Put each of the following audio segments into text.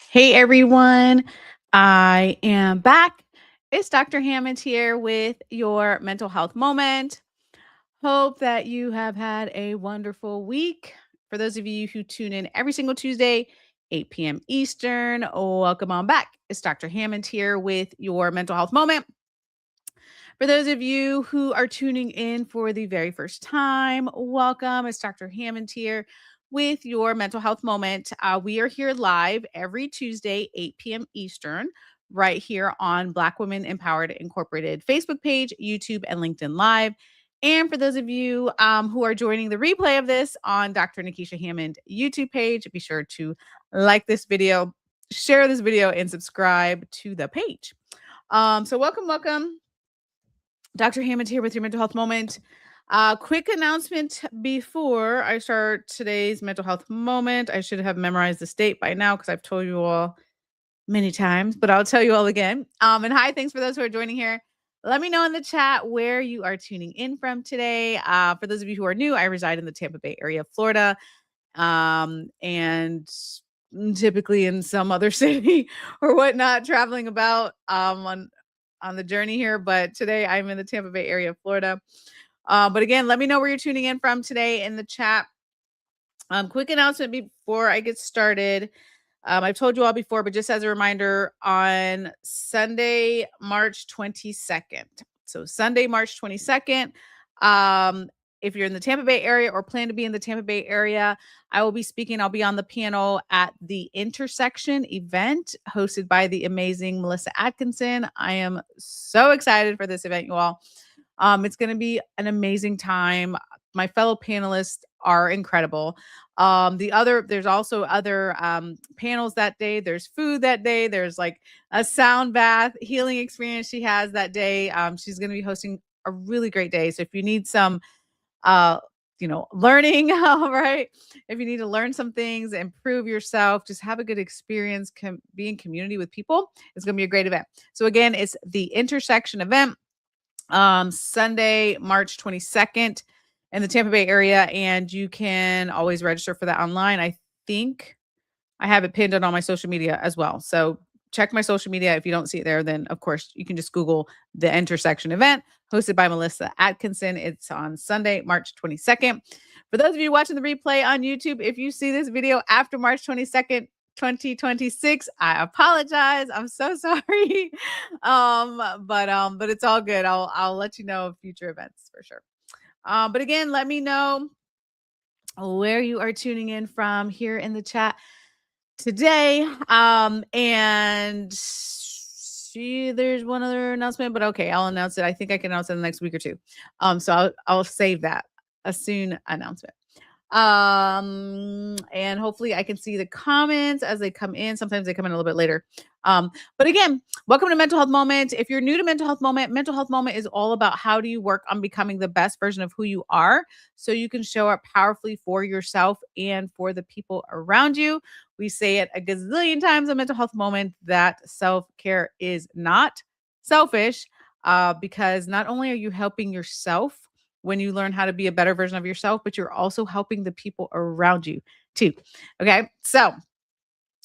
Hey everyone, I am back. It's Dr. Hammond here with your mental health moment. Hope that you have had a wonderful week. For those of you who tune in every single Tuesday, 8 p.m. Eastern, welcome on back. It's Dr. Hammond here with your mental health moment. For those of you who are tuning in for the very first time, welcome. It's Dr. Hammond here with your mental health moment. We are here live every Tuesday, 8 p.m. Eastern, right here on Black Women Empowered Incorporated Facebook page, YouTube, and LinkedIn Live. And for those of you who are joining the replay of this on Dr. Nikisha Hammond YouTube page, be sure to like this video, share this video, and subscribe to the page. So welcome. Dr. Hammond here with your mental health moment. Quick announcement before I start today's mental health moment. I should have memorized the date by now because I've told you all many times, but I'll tell you all again. And hi, thanks for those who are joining here. Let me know in the chat where you are tuning in from today. For those of you who are new, I reside in the Tampa Bay area of Florida, and typically in some other city or whatnot, traveling about on the journey here. But today I'm in the Tampa Bay area of Florida. But again, let me know where you're tuning in from today in the chat. Quick announcement before I get started. I've told you all before, but just as a reminder, on Sunday, March 22nd. So Sunday, March 22nd, if you're in the Tampa Bay area or plan to be in the Tampa Bay area, I will be speaking. I'll be on the panel at the Intersection event hosted by the amazing Melissa Atkinson. I am so excited for this event, you all. It's going to be an amazing time. My fellow panelists are incredible. There's also other panels that day. There's food that day. There's like a sound bath healing experience she has that day. She's going to be hosting a really great day. So if you need some, learning, right? If you need to learn some things, improve yourself, just have a good experience, be in community with people, it's going to be a great event. So again, it's the Intersection event, Sunday, March 22nd in the Tampa Bay area. And you can always register for that online. I think I have it pinned on my social media as well. So check my social media. If you don't see it there, then of course you can just Google the Intersection event hosted by Melissa Atkinson. It's on Sunday, March 22nd. For those of you watching the replay on YouTube, if you see this video after March 22nd, 2026, I apologize. I'm so sorry. But it's all good. I'll let you know of future events for sure. But again, let me know where you are tuning in from here in the chat today. And there's one other announcement, but okay, I'll announce it. I think I can announce it in the next week or two. So I'll save that, a soon announcement. And hopefully I can see the comments as they come in. Sometimes they come in a little bit later. But again, welcome to Mental Health Moment. If you're new to Mental Health Moment is all about how do you work on becoming the best version of who you are so you can show up powerfully for yourself and for the people around you. We say it a gazillion times on Mental Health Moment that self-care is not selfish, because not only are you helping yourself when you learn how to be a better version of yourself, but you're also helping the people around you too. Okay. So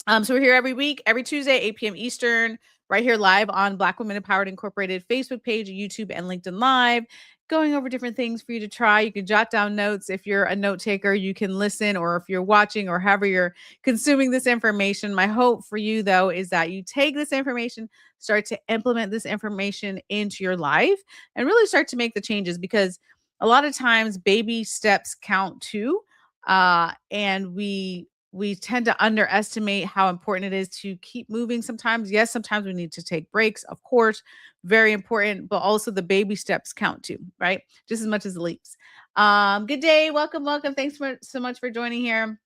we're here every week, every Tuesday, 8 p.m. Eastern, right here live on Black Women Empowered Incorporated Facebook page, YouTube, and LinkedIn Live, going over different things for you to try. You can jot down notes. If you're a note taker, you can listen, or if you're watching or however you're consuming this information. My hope for you, though, is that you take this information, start to implement this information into your life, and really start to make the changes, because a lot of times baby steps count too. And we tend to underestimate how important it is to keep moving sometimes. Yes, sometimes we need to take breaks, of course, very important, but also the baby steps count too, right? Just as much as the leaps. Good day. Welcome. Thanks so much for joining here.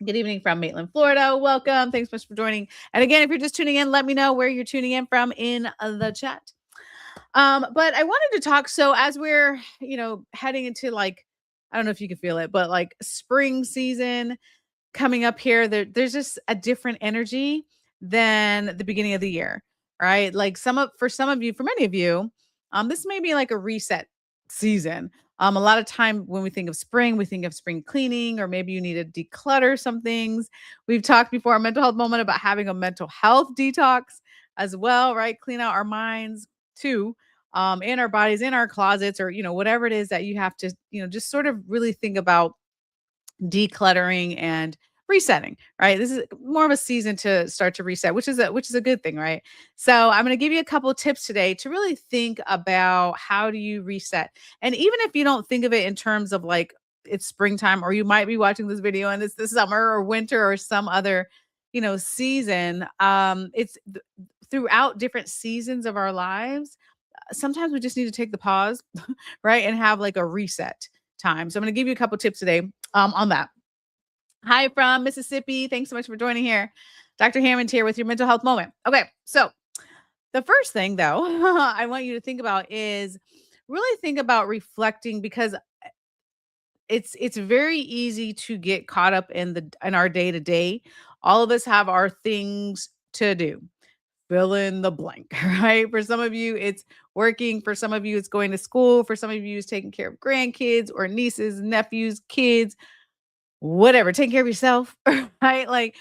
Good evening from Maitland, Florida. Welcome. Thanks so much for joining. And again, if you're just tuning in, let me know where you're tuning in from in the chat. But I wanted to talk. So as we're, heading into, like, I don't know if you can feel it, but like spring season coming up here, there's just a different energy than the beginning of the year, right? Like for many of you, this may be like a reset season. A lot of time when we think of spring cleaning, or maybe you need to declutter some things. We've talked before, a mental health moment, about having a mental health detox as well, right? Clean out our minds too, in our bodies, in our closets, or, whatever it is that you have to, just sort of really think about decluttering and resetting, right? This is more of a season to start to reset, which is a good thing, right? So I'm going to give you a couple tips today to really think about how do you reset. And even if you don't think of it in terms of like it's springtime, or you might be watching this video and it's the summer or winter or some other, season, throughout different seasons of our lives, sometimes we just need to take the pause, right? And have like a reset time. So I'm going to give you a couple tips today on that. Hi from Mississippi. Thanks so much for joining here. Dr. Hammond here with your mental health moment. Okay, so the first thing though, I want you to think about is really think about reflecting, because it's very easy to get caught up in our day to day. All of us have our things to do. Fill in the blank, right? For some of you, it's working. For some of you, it's going to school. For some of you, it's taking care of grandkids or nieces, nephews, kids, whatever, taking care of yourself, right? Like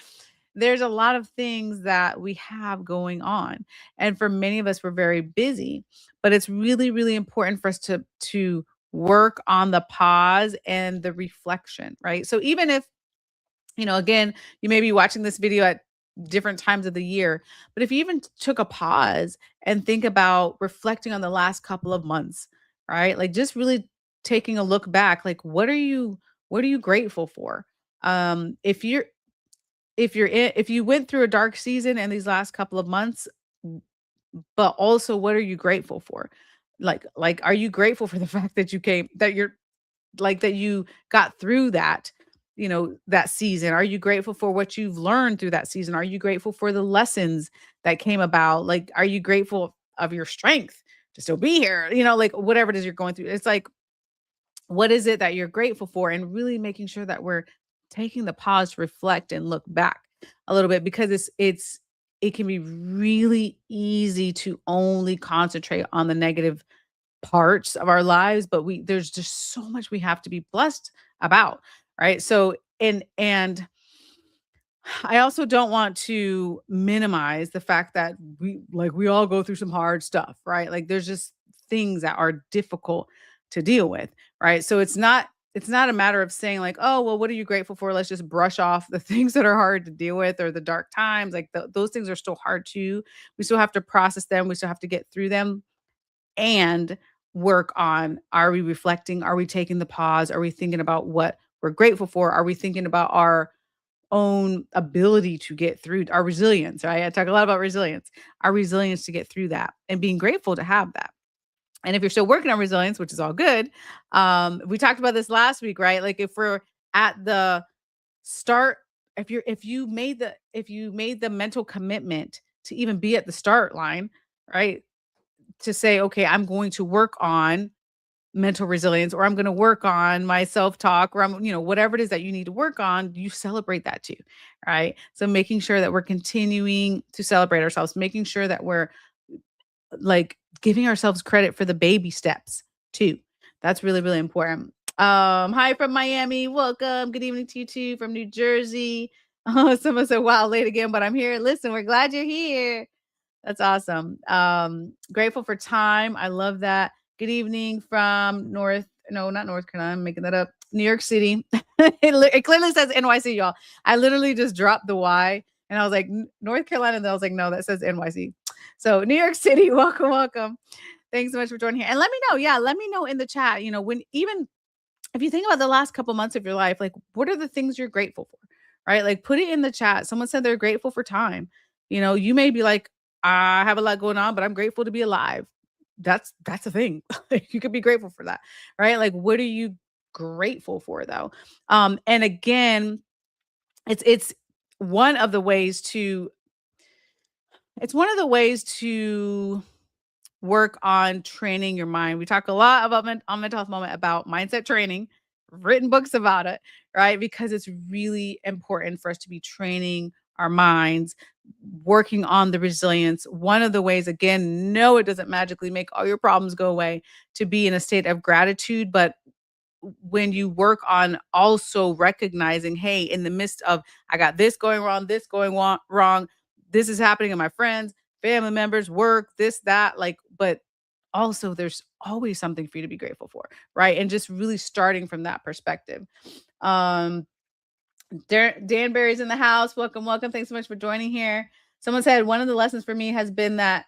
there's a lot of things that we have going on. And for many of us, we're very busy, but it's really, really important for us to work on the pause and the reflection, right? So even if, again, you may be watching this video at different times of the year, but if you even took a pause and think about reflecting on the last couple of months, right? Like just really taking a look back, like what are you grateful for? If you went through a dark season in these last couple of months, but also what are you grateful for? Like are you grateful for the fact that you got through that, that season? Are you grateful for what you've learned through that season? Are you grateful for the lessons that came about? Like, are you grateful of your strength to still be here? Like whatever it is you're going through. It's like, what is it that you're grateful for? And really making sure that we're taking the pause to reflect and look back a little bit, because it can be really easy to only concentrate on the negative parts of our lives, but there's just so much we have to be blessed about, right? So and I also don't want to minimize the fact that we all go through some hard stuff, right? Like there's just things that are difficult to deal with, right? So it's not a matter of saying like, "Oh, well, what are you grateful for? Let's just brush off the things that are hard to deal with, or the dark times." Like those things are still hard too. We still have to process them. We still have to get through them and work on, are we reflecting? Are we taking the pause? Are we thinking about what we're grateful for? Are we thinking about our own ability to get through our resilience, right? I talk a lot about resilience, our resilience to get through that, and being grateful to have that. And if you're still working on resilience, which is all good, we talked about this last week, right? Like if we're at the start, if you made the mental commitment to even be at the start line, right? To say, okay, I'm going to work on mental resilience, or I'm going to work on my self-talk, or whatever it is that you need to work on, you celebrate that too, right? So making sure that we're continuing to celebrate ourselves, making sure that we're like giving ourselves credit for the baby steps too. That's really, really important. Hi from Miami. Welcome. Good evening to you too from New Jersey. Oh, someone said, wow, late again, but I'm here. Listen, we're glad you're here. That's awesome. Grateful for time. I love that. Good evening from no, not North Carolina. I'm making that up. New York City. It clearly says NYC, y'all. I literally just dropped the Y and I was like, North Carolina. And then I was like, no, that says NYC. So New York City, welcome, welcome. Thanks so much for joining here. And let me know. Yeah, let me know in the chat, when even if you think about the last couple months of your life, like what are the things you're grateful for? Right? Like put it in the chat. Someone said they're grateful for time. You may be like, I have a lot going on, but I'm grateful to be alive. That's a thing. You could be grateful for that. Right? Like what are you grateful for though? And again, it's one of the ways to it's one of the ways to work on training your mind. We talk a lot about on mental health moment about mindset training, written books about it, right? Because it's really important for us to be training our minds, working on the resilience. One of the ways, again, no, it doesn't magically make all your problems go away, to be in a state of gratitude, but when you work on also recognizing, hey, in the midst of I got this going wrong, this is happening in my friends, family members, work, this, that, like, but also there's always something for you to be grateful for, right? And just really starting from that perspective. Um, Danbury's in the house. Welcome, welcome. Thanks so much for joining here. Someone said one of the lessons for me has been that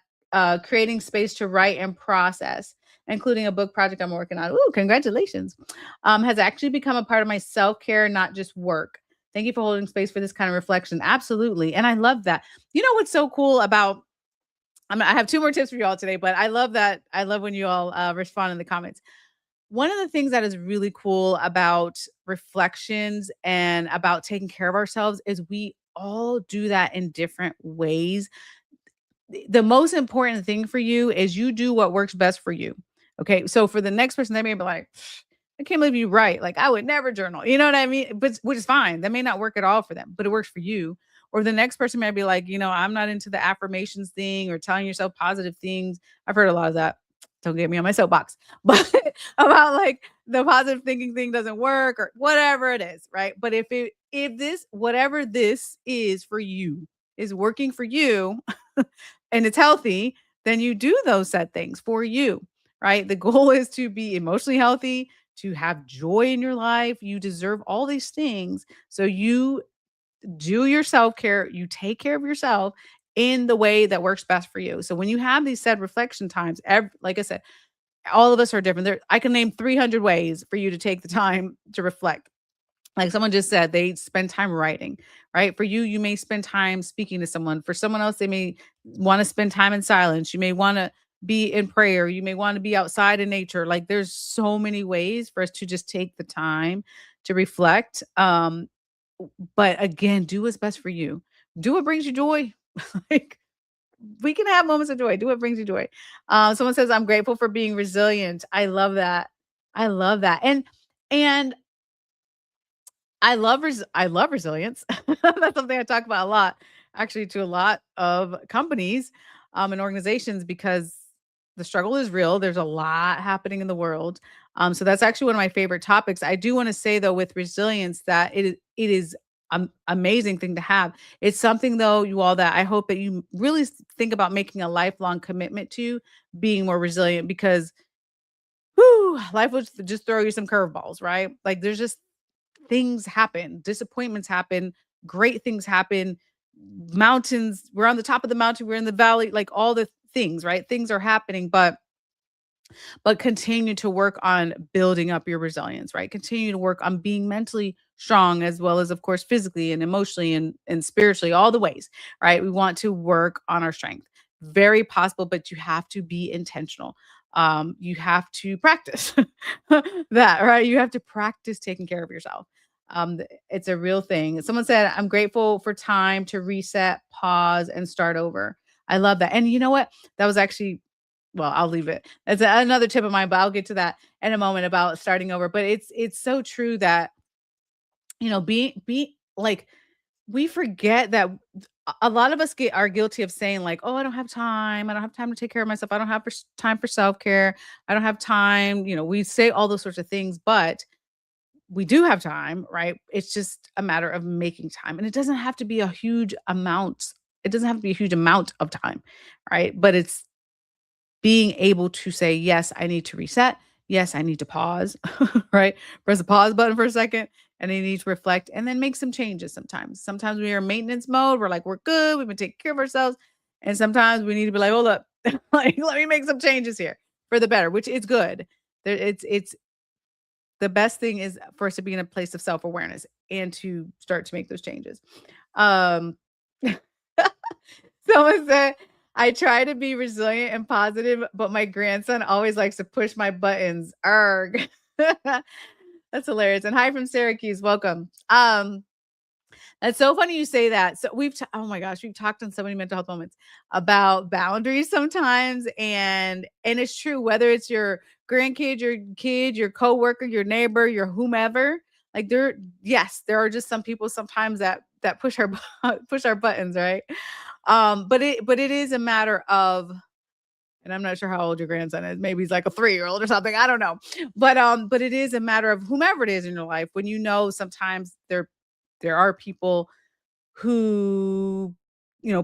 creating space to write and process, including a book project I'm working on. Ooh, congratulations. Has actually become a part of my self care, not just work. Thank you for holding space for this kind of reflection. Absolutely. And I love that. You know what's so cool about, I have two more tips for you all today, but I love that. I love when you all respond in the comments. One of the things that is really cool about reflections and about taking care of ourselves is we all do that in different ways. The most important thing for you is you do what works best for you. Okay. So for the next person, they may be like, I can't believe you write. Like, I would never journal. You know what I mean? But which is fine. That may not work at all for them, but it works for you. Or the next person may be like, I'm not into the affirmations thing or telling yourself positive things. I've heard a lot of that. Don't get me on my soapbox, but about like the positive thinking thing doesn't work or whatever it is, right? But if this whatever this is for you is working for you, and it's healthy, then you do those set things for you, right? The goal is to be emotionally healthy, to have joy in your life. You deserve all these things. So you do your self care, you take care of yourself in the way that works best for you. So when you have these said reflection times, like I said, all of us are different. I can name 300 ways for you to take the time to reflect. Like someone just said, they spend time writing, right? For you, you may spend time speaking to someone. For someone else, they may want to spend time in silence. You may want to be in prayer. You may want to be outside in nature. Like there's so many ways for us to just take the time to reflect. But again, do what's best for you. Do what brings you joy. Like we can have moments of joy. Do what brings you joy. Someone says, I'm grateful for being resilient. I love that. I love that. And I love resilience. That's something I talk about a lot, actually, to a lot of companies, and organizations because the struggle is real. There's a lot happening in the world. So that's actually one of my favorite topics. I do want to say though, with resilience, that it is amazing thing to have. It's something though, you all that I hope that you really think about making a lifelong commitment to being more resilient because whew, life will just throw you some curveballs, right? Like there's just things happen, disappointments happen, great things happen, mountains, we're on the top of the mountain, we're in the valley, like all the things, right? Things are happening, but continue to work on building up your resilience, right? Continue to work on being mentally strong as well as of course physically and emotionally and spiritually, all the ways, right? We want to work on our strength. Very possible, but you have to be intentional. You have to practice that, right? You have to practice taking care of yourself. It's a real thing. Someone said, I'm grateful for time to reset, pause, and start over. I love that. And you know what? That was actually well, I'll leave it. That's another tip of mine, but I'll get to that in a moment about starting over. But it's so true that be like we forget that a lot of us are guilty of saying like, oh, I don't have time. I don't have time to take care of myself. I don't have time for self care. I don't have time. We say all those sorts of things, but we do have time, right? It's just a matter of making time, and it doesn't have to be a huge amount. It doesn't have to be a huge amount of time, right? But it's being able to say, yes, I need to reset. Yes, I need to pause, right? Press the pause button for a second and I need to reflect and then make some changes sometimes. Sometimes we are in maintenance mode. We're like, we're good. We've been taking care of ourselves. And sometimes we need to be like, hold up, like, let me make some changes here for the better, which is good. It's the best thing is for us to be in a place of self-awareness and to start to make those changes. Um, Someone said, I try to be resilient and positive, but my grandson always likes to push my buttons. Arg. That's hilarious. And hi from Syracuse. Welcome. That's so funny you say that. So oh my gosh, we've talked on so many mental health moments about boundaries sometimes. And it's true, whether it's your grandkid, your kid, your coworker, your neighbor, your whomever, like yes, there are just some people sometimes that push our push our buttons, right? But it is a matter of And I'm not sure how old your grandson is. Maybe he's like a 3-year-old or something. I don't know. But it is a matter of whomever it is in your life. When you know sometimes there are people who,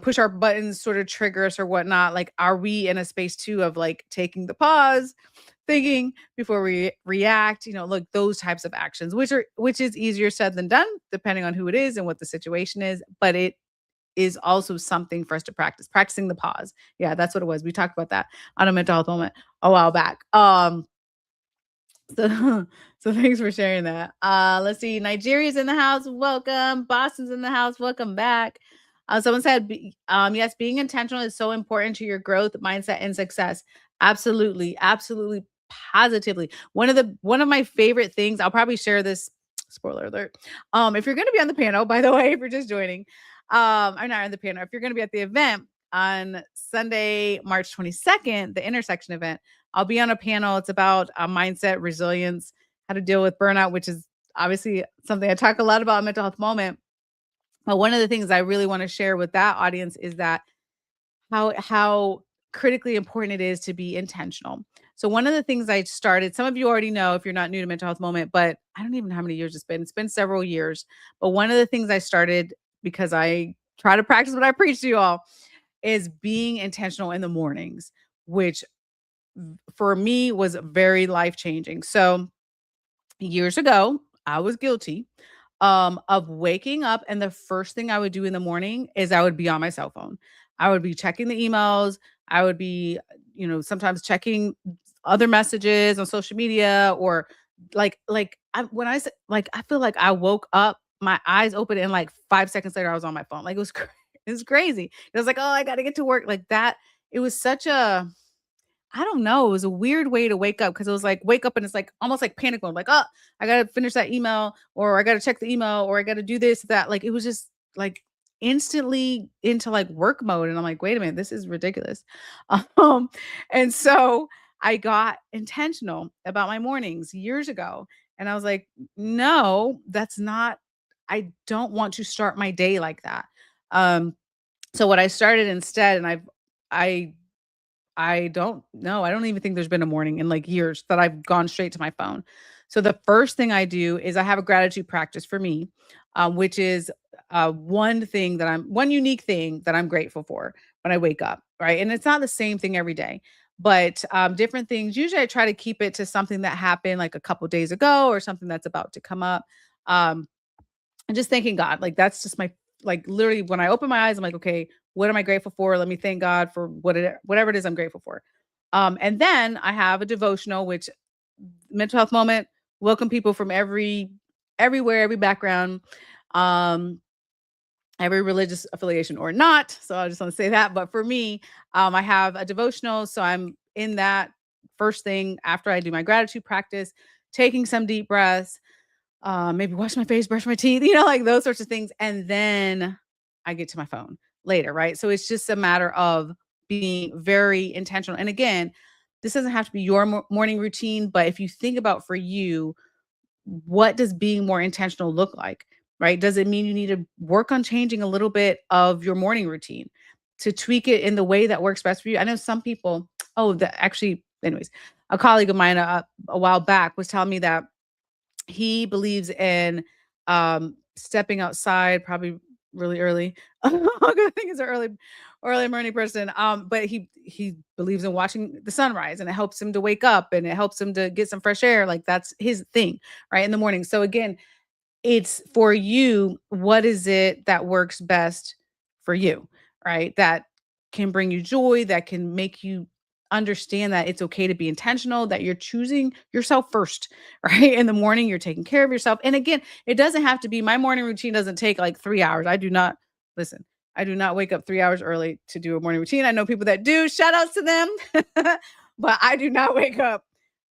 push our buttons, sort of trigger us or whatnot. Like, are we in a space too of like taking the pause, thinking before we react, look, those types of actions, which is easier said than done, depending on who it is and what the situation is. But it is also something for us to practice, practicing the pause. Yeah, that's what it was. We talked about that on a mental health moment a while back. So, so thanks for sharing that. Let's see. Nigeria's in the house. Welcome. Boston's in the house. Welcome back. Someone said, yes, being intentional is so important to your growth, mindset, and success. Absolutely, absolutely, positively. One of my favorite things. I'll probably share this. Spoiler alert. If you're going to be on the panel, by the way, if you're just joining, I'm not on the panel. If you're going to be at the event on Sunday, March 22nd, the intersection event, I'll be on a panel. It's about mindset, resilience, how to deal with burnout, which is obviously something I talk a lot about in Mental Health Moment. But one of the things I really want to share with that audience is that how critically important it is to be intentional. So one of the things I started, some of you already know if you're not new to Mental Health Moment, but I don't even know how many years it's been. It's been several years. But one of the things I started because I try to practice what I preach to you all is being intentional in the mornings, which for me was very life changing. So years ago, I was guilty of waking up, and the first thing I would do in the morning is I would be on my cell phone. I would be checking the emails. I would be, sometimes checking other messages on social media or when I said like I feel like I woke up, my eyes opened, and like 5 seconds later I was on my phone. Like it was crazy. It was like, oh, I got to get to work like that. It was such a I don't know. It was a weird way to wake up because it was like wake up and it's like almost like panic mode. Like, oh, I gotta finish that email, or I gotta check the email, or I gotta do this, that. Like it was just like instantly into like work mode. And I'm like, wait a minute, this is ridiculous. Um, and so I got intentional about my mornings years ago. And I was like, no, that's not, I don't want to start my day like that. Um, so what I started instead, and I I don't know. I don't even think there's been a morning in like years that I've gone straight to my phone. So the first thing I do is I have a gratitude practice for me, which is one unique thing that I'm grateful for when I wake up. Right. And it's not the same thing every day, but different things. Usually I try to keep it to something that happened like a couple days ago or something that's about to come up. Um, and just thanking God. Like that's just my like literally when I open my eyes, I'm like, okay, what am I grateful for? Let me thank God for whatever it is I'm grateful for. And then I have a devotional, which mental health moment, welcome people from everywhere, every background, um, every religious affiliation or not. So I just want to say that. But for me, I have a devotional. So I'm in that first thing after I do my gratitude practice, taking some deep breaths, maybe wash my face, brush my teeth, like those sorts of things. And then I get to my phone later, right? So it's just a matter of being very intentional. And again, this doesn't have to be your morning routine, but if you think about for you, what does being more intentional look like, right? Does it mean you need to work on changing a little bit of your morning routine to tweak it in the way that works best for you? I know some people, anyways, a colleague of mine a while back was telling me that he believes in stepping outside probably really early. I think he's an early morning person. But he believes in watching the sunrise and it helps him to wake up and it helps him to get some fresh air. Like that's his thing, right? In the morning. So again, it's for you, what is it that works best for you, right? That can bring you joy, that can make you understand that it's okay to be intentional, that you're choosing yourself first, right? In the morning, you're taking care of yourself. And again, it doesn't have to be my morning routine doesn't take like 3 hours. I do not wake up 3 hours early to do a morning routine. I know people that do, shout outs to them, but I do not wake up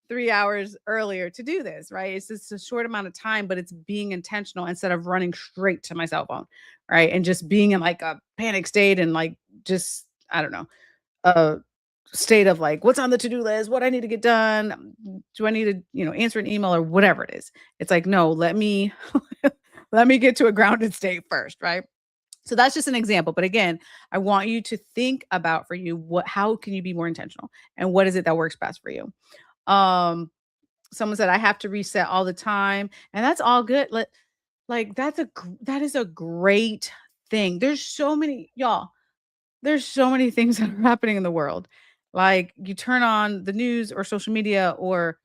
3 hours earlier to do this, right? It's just a short amount of time, but it's being intentional instead of running straight to my cell phone, right? And just being in like a panic state and like just, I don't know, a state of like, what's on the to-do list, what I need to get done. Do I need to, answer an email or whatever it is? It's like, no, let me let me get to a grounded state first, right? So that's just an example. But again, I want you to think about for you how can you be more intentional and what is it that works best for you? Um, Someone said I have to reset all the time, and that's all good. Like that is a great thing. There's so many y'all. There's so many things that are happening in the world. Like you turn on the news or social media or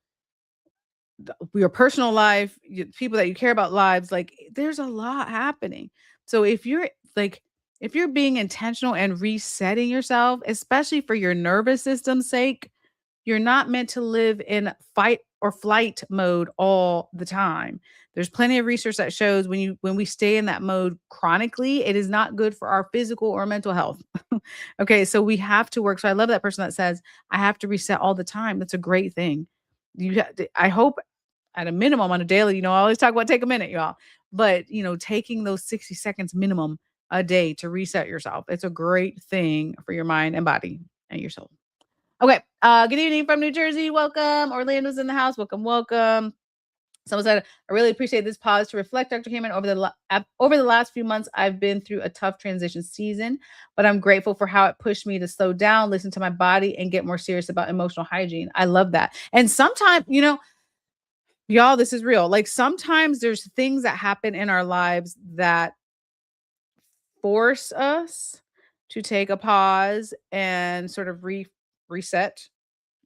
your personal life, people that you care about lives, like there's a lot happening. So if you're being intentional and resetting yourself, especially for your nervous system's sake, you're not meant to live in fight or flight mode all the time. There's plenty of research that shows when we stay in that mode chronically, it is not good for our physical or mental health. Okay, so we have to work. So I love that person that says, I have to reset all the time. That's a great thing. I hope at a minimum on a daily, I always talk about take a minute, y'all. But, taking those 60 seconds minimum a day to reset yourself, it's a great thing for your mind and body and your soul. Okay. Good evening from New Jersey. Welcome. Orlando's in the house. Welcome, welcome. Someone said, I really appreciate this pause to reflect, Dr. Hammond. Over the last few months, I've been through a tough transition season, but I'm grateful for how it pushed me to slow down, listen to my body, and get more serious about emotional hygiene. I love that. And sometimes, y'all, this is real. Like sometimes there's things that happen in our lives that force us to take a pause and sort of reset,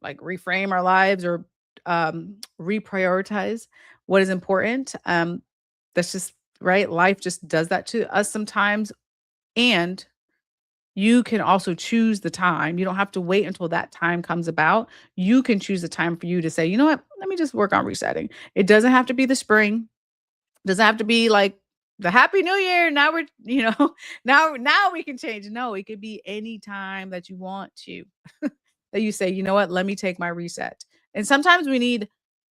like reframe our lives or reprioritize what is important. That's just right. Life just does that to us sometimes. And you can also choose the time. You don't have to wait until that time comes about. You can choose the time for you to say, you know what, let me just work on resetting. It doesn't have to be the spring. Doesn't have to be like the happy new year. Now we're, now we can change. No, it could be any time that you want to. That you say, you know what, let me take my reset. And sometimes we need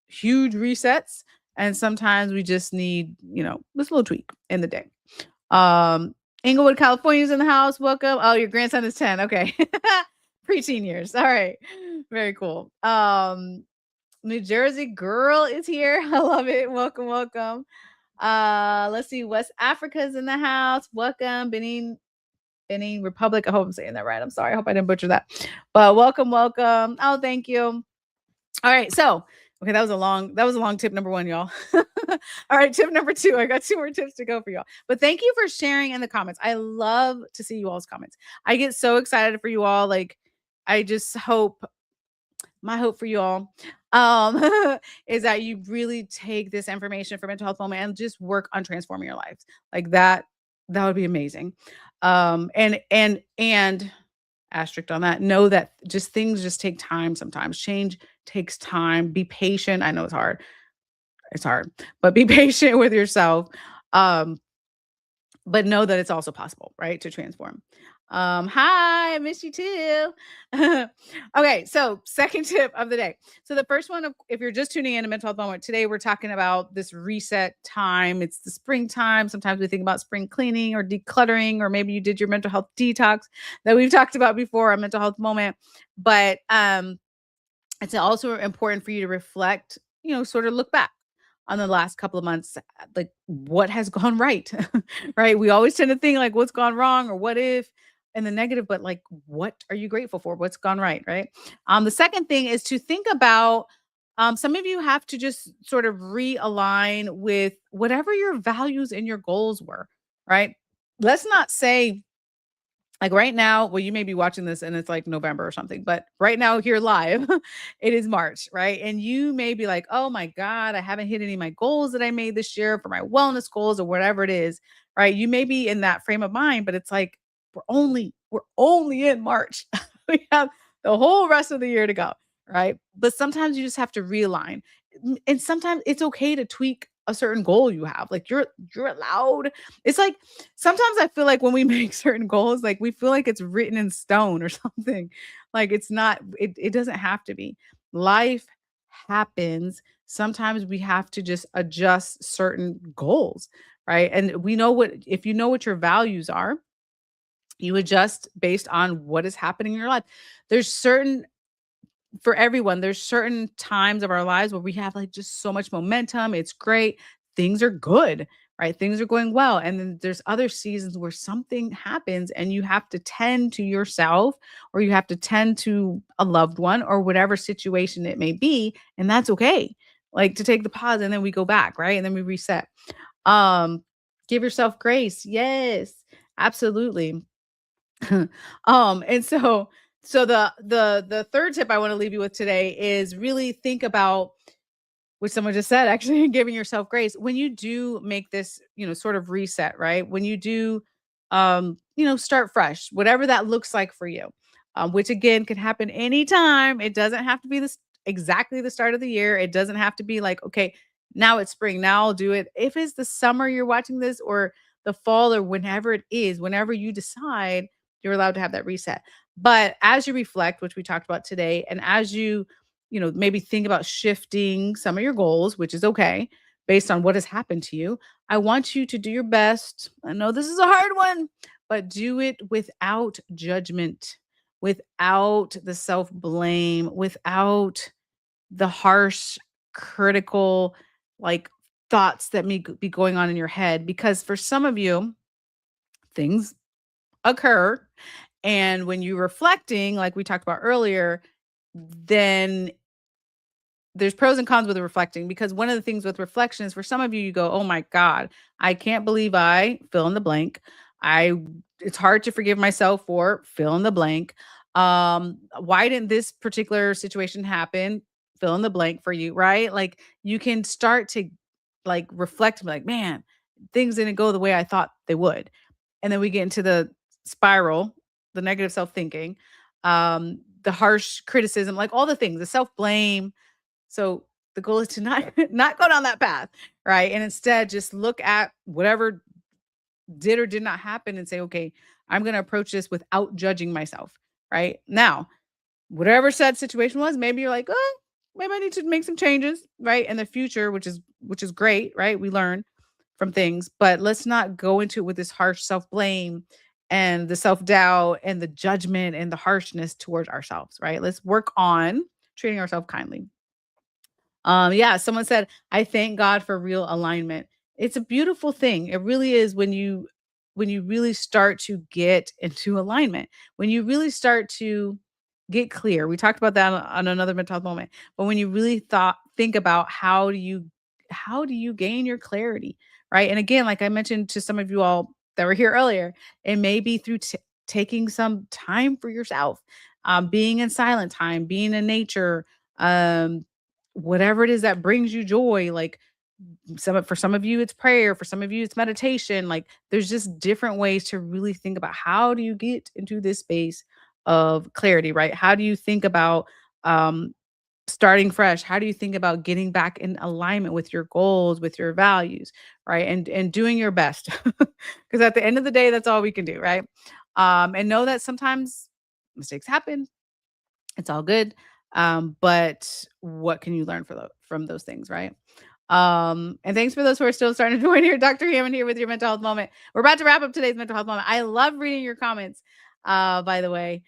huge resets, and sometimes we just need, this little tweak in the day. Inglewood, California's in the house. Welcome. Oh, your grandson is 10. Okay. Preteen years. All right. Very cool. New Jersey girl is here. I love it. Welcome, welcome. Let's see. West Africa's in the house. Welcome. Benin Republic. I hope I'm saying that right. I'm sorry. I hope I didn't butcher that. But welcome, welcome. Oh, thank you. All right. So, okay, that was a long tip number 1, y'all. All right, tip number 2. I got 2 more tips to go for y'all. But thank you for sharing in the comments. I love to see you all's comments. I get so excited for you all. Like, I just hope my hope for you all is that you really take this information for mental health moment and just work on transforming your lives. Like that would be amazing. And asterisk on that, know that just things just take time sometimes. Change takes time. Be patient. I know it's hard. It's hard, but be patient with yourself. Um, but know that it's also possible, right? To transform. Hi, I miss you too. Okay, so second tip of the day. So the first one, if you're just tuning in to Mental Health Moment, today we're talking about this reset time. It's the springtime. Sometimes we think about spring cleaning or decluttering, or maybe you did your mental health detox that we've talked about before on Mental Health Moment. But it's also important for you to reflect, sort of look back on the last couple of months, like what has gone right, right? We always tend to think like what's gone wrong or what if and the negative, but like what are you grateful for? What's gone right, right? The second thing is to think about some of you have to just sort of realign with whatever your values and your goals were, right? Let's not say like right now, well, you may be watching this and it's like November or something, but right now here live, it is March, right? And you may be like, oh my God, I haven't hit any of my goals that I made this year for my wellness goals or whatever it is, right? You may be in that frame of mind, but it's like we're only in March. We have the whole rest of the year to go, right? But sometimes you just have to realign. And sometimes it's okay to tweak a certain goal you have. Like you're allowed. It's like sometimes I feel like when we make certain goals, like we feel like it's written in stone or something. Like it's not, it doesn't have to be. Life happens. Sometimes we have to just adjust certain goals, right? And we know if you know what your values are, you adjust based on what is happening in your life. There's certain for everyone, there's certain times of our lives where we have like just so much momentum. It's great. Things are good. right? Things are going well. And then there's other seasons where something happens and you have to tend to yourself or you have to tend to a loved one or whatever situation it may be. And that's okay. Like to take the pause and then we go back, right? And then we reset. Um, give yourself grace. Yes, absolutely. And so the third tip I want to leave you with today is really think about which someone just said, actually giving yourself grace when you do make this, sort of reset, right? When you do, start fresh, whatever that looks like for you, which again can happen anytime. It doesn't have to be this exactly the start of the year. It doesn't have to be like, okay, now it's spring, now I'll do it. If it's the summer you're watching this or the fall or whenever it is, whenever you decide, you're allowed to have that reset. But as you reflect, which we talked about today, and as you maybe think about shifting some of your goals, which is okay based on what has happened to you. I want you to do your best. I know this is a hard one, but do it without judgment, without the self blame, without the harsh, critical, like thoughts that may be going on in your head. Because for some of you, things occur. And when you're reflecting, like we talked about earlier, then there's pros and cons with reflecting because one of the things with reflection is for some of you, you go, oh my God, I can't believe I fill in the blank. I it's hard to forgive myself for fill in the blank. Why didn't this particular situation happen? Fill in the blank for you, right? Like you can start to like reflect and be like, man, things didn't go the way I thought they would. And then we get into the spiral, the negative self-thinking, the harsh criticism, like all the things, the self-blame, so the goal is to not not go down that path, right? And instead just look at whatever did or did not happen and say, okay, I'm going to approach this without judging myself, right? Now, whatever said situation was, maybe you're like, oh, maybe I need to make some changes, right? In the future, which is great, right? We learn from things, but let's not go into it with this harsh self-blame and the self-doubt and the judgment and the harshness towards ourselves, right? Let's work on treating ourselves kindly. Yeah, someone said, I thank God for real alignment. It's a beautiful thing. It really is when you really start to get into alignment, when you really start to get clear. We talked about that on another mental health moment. But when you really think about how do you gain your clarity, right? And again, like I mentioned to some of you all that were here earlier, it may be through taking some time for yourself, being in silent time, being in nature, um, whatever it is that brings you joy, like for some of you it's prayer, for some of you it's meditation. Like there's just different ways to really think about how do you get into this space of clarity, right? How do you think about um starting fresh? How do you think about getting back in alignment with your goals, with your values, right? And doing your best. Because at the end of the day, that's all we can do, right? And know that sometimes mistakes happen. It's all good. But what can you learn from those things, right? And thanks for those who are still starting to join here. Dr. Hammond here with your mental health moment. We're about to wrap up today's mental health moment. I love reading your comments, by the way.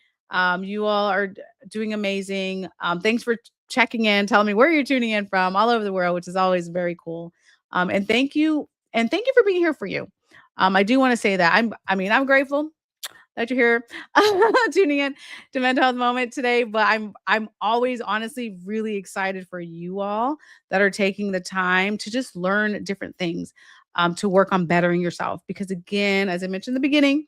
You all are doing amazing. Thanks for checking in, telling me where you're tuning in from all over the world, which is always very cool. And thank you. And thank you for being here for you. I do want to say that I'm grateful that you're here tuning in to Mental Health Moment today. But I'm always honestly really excited for you all that are taking the time to just learn different things, to work on bettering yourself. Because again, as I mentioned in the beginning,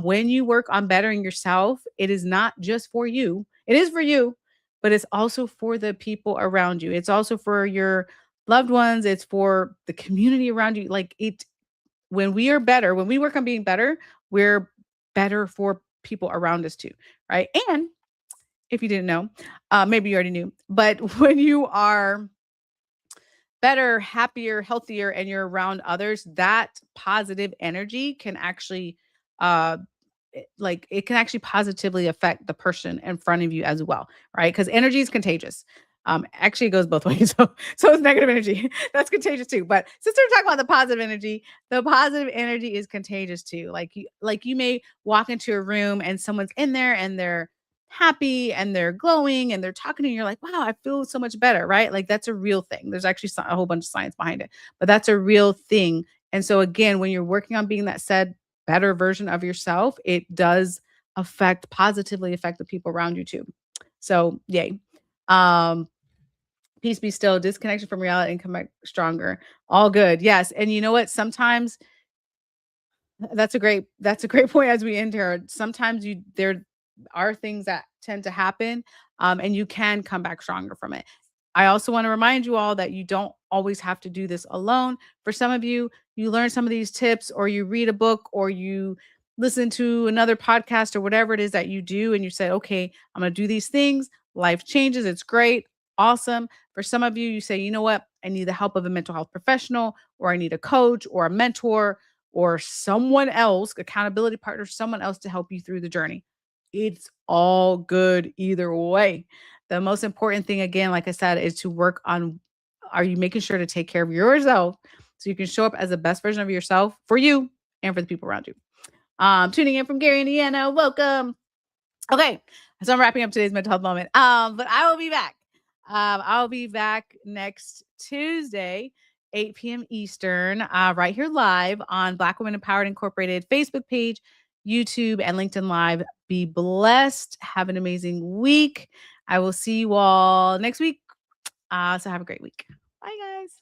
when you work on bettering yourself, it is not just for you. It is for you, but it's also for the people around you. It's also for your loved ones. It's for the community around you. Like it when we are better, when we work on being better, we're better for people around us too, right? And if you didn't know, maybe you already knew, but when you are better, happier, healthier, and you're around others, that positive energy can actually, uh, it can actually positively affect the person in front of you as well, right? Because energy is contagious. Actually, it goes both ways. So it's negative energy. That's contagious too. But since we're talking about the positive energy is contagious too. Like you may walk into a room and someone's in there and they're happy and they're glowing and they're talking to you. You're like, wow, I feel so much better, right? Like that's a real thing. There's actually a whole bunch of science behind it, but that's a real thing. And so again, when you're working on being that said better version of yourself, it does positively affect the people around you too. So yay. Um, Peace be still, disconnection from reality and come back stronger. All good. Yes. And you know what? Sometimes that's a great point as we end here. Sometimes there are things that tend to happen, and you can come back stronger from it. I also want to remind you all that you don't always have to do this alone. For some of you, you learn some of these tips, or you read a book, or you listen to another podcast, or whatever it is that you do, and you say, okay, I'm going to do these things. Life changes. It's great. Awesome. For some of you, you say, you know what? I need the help of a mental health professional, or I need a coach or a mentor or someone else, accountability partner, someone else to help you through the journey. It's all good either way. The most important thing, again, like I said, is to work on, are you making sure to take care of yourself so you can show up as the best version of yourself for you and for the people around you? Tuning in from Gary, Indiana. Welcome. Okay, so I'm wrapping up today's mental health moment. But I will be back. I'll be back next Tuesday, 8 p.m. Eastern, right here live on Black Women Empowered Incorporated Facebook page, YouTube, and LinkedIn Live. Be blessed. Have an amazing week. I will see you all next week. So have a great week. Bye, guys.